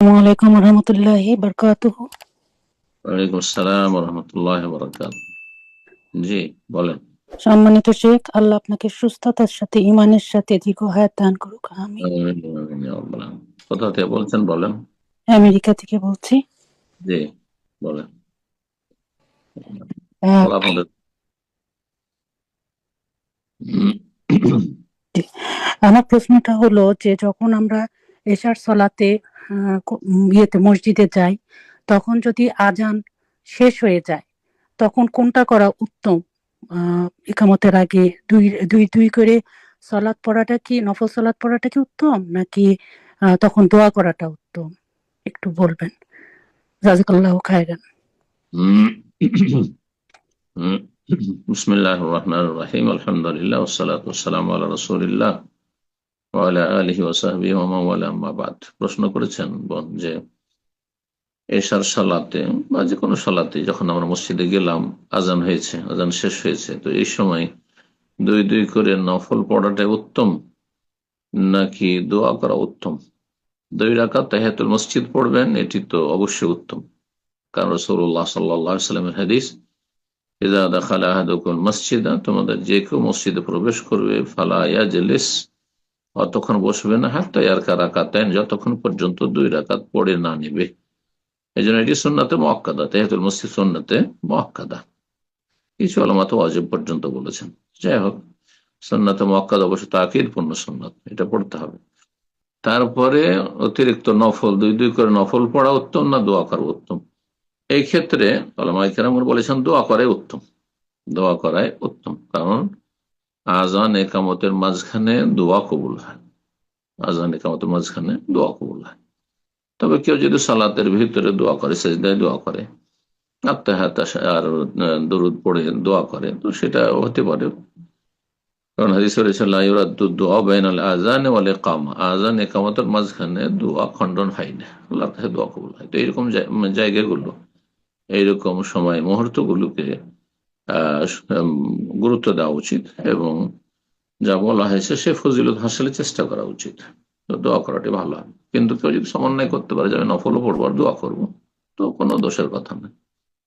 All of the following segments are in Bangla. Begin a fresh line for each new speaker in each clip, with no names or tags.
আসসালামু আলাইকুম রহমতুল্লাহি বারকাতুহু।
ওয়ালাইকুম আসসালাম রহমতুল্লাহ বরকাত। জি, বলেন।
সম্মানিত শেখ, আল্লাহ আপনাকে সুস্থতার সাথে ইমানের সাথে দীর্ঘ হায়াত দান করুক, আমিন।
আমিন, আমিন, ইয়া রাব্বাল আলামিন। কোথা থেকে বলছেন বলেন?
আমেরিকা থেকে বলছি।
জি, বলেন।
আহ,
বলা আপনাদের।
আমার প্রশ্নটা হলো যে যখন আমরা এশার সলাতে ইয়েতে মসজিদে যাই, তখন যদি আজান শেষ হয়ে যায় তখন কোনটা করা উত্তম? ইকামতের আগে দুই দুই দুই করে সলাৎ পড়াটা কি, নফল সলাৎ পড়াটা কি উত্তম, নাকি তখন দোয়া করাটা উত্তম? একটু বলবেন, জাযাকাল্লাহু খায়রান।
বিসমিল্লাহির রহমানির রহিম, আলহামদুলিল্লাহ, ওয়াসসালাতু ওয়াসসালামু আলা রাসূলিল্লাহ ওয়া আলা আলিহি ওয়া সাহবিহি ওয়া মান ওয়ালা, আম্মা বাদ। প্রশ্ন করেছেন বোন যে এশার সালাতে বা যে কোনো সালাতে যখন আমরা মসজিদে গেলাম, আজান হয়েছে, আজান শেষ হয়েছে, তো এই সময় দুই দুই করে নফল পড়াটাই উত্তম নাকি দোয়া করা উত্তম? 2 রাকাত তাহিয়াতুল মসজিদ পড়বেন, এটি তো অবশ্যই উত্তম। কারণ রাসূলুল্লাহ সাল্লাল্লাহু আলাইহি ওয়াসাল্লামের হাদিস, ইযা দাখালা আহাদুকুম মসজিদা, তোমাদের যে কেউ মসজিদে প্রবেশ করবে, ফালা ইয়াজলিস, অতক্ষণ বসবে না, হাত্তা ইয়ারকা রাকাতাইন, যতক্ষণ পর্যন্ত 2 রাকাত পড়ে না নেবে। এই জন্য এটি সুন্নাতে মুআক্কাদা, তাহিয়াতুল মসজিদ সুন্নাতে মুআক্কাদা। কিছু উলামা তো ওয়াজিব পর্যন্ত বলেছেন। যাই হোক, সুন্নাতে মুআক্কাদা অবশ্য তাকিদ পূর্ণ সুন্নাত, এটা পড়তে হবে। তারপরে অতিরিক্ত নফল, দুই দুই করে নফল পড়া উত্তম না দোয়া করা উত্তম? এই ক্ষেত্রে ওলামায়ে কেরাম বলেছেন দোয়া করাই উত্তম, দোয়া করাই উত্তম। কারণ আজান একামতের মাঝখানে দোয়া কবুল হয়, আজান একামতের মাঝখানে দোয়া কবুল হয়। তবে কেউ যদি সালাতের ভিতরে দোয়া করে, সেজদায় দোয়া করে, আত্মাহাত আর দরুদ পড়ে দোয়া করে, তো সেটা হতে পারে। কারণ হাদিসে রয়েছে লা ইউরাদ্দু দুআ বাইনাল আযান ওয়াল ইকামা, আযান ইকামতের মাঝখানে দোয়া খণ্ডন হয় না, আল্লাহর কাছে দোয়া কবুল হয়। তো এরকম জায়গাগুলো, এইরকম সময় মুহূর্তগুলোকে আহ গুরুত্ব দেওয়া উচিত এবং যা বলা হয়েছে সে ফজিলত হাসিলের চেষ্টা করা উচিত। তো দোয়া করাটি ভালো হবে। কিন্তু কেউ যদি সমন্বয় করতে পারে যে আমি নফলও পড়বো আর দোয়া করবো, তো কোনো দোষের কথা নেই,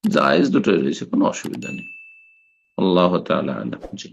জায়েজ দুটোই রয়েছে, কোনো অসুবিধা নেই। আল্লাহ তাআলা আ'লাম। জি।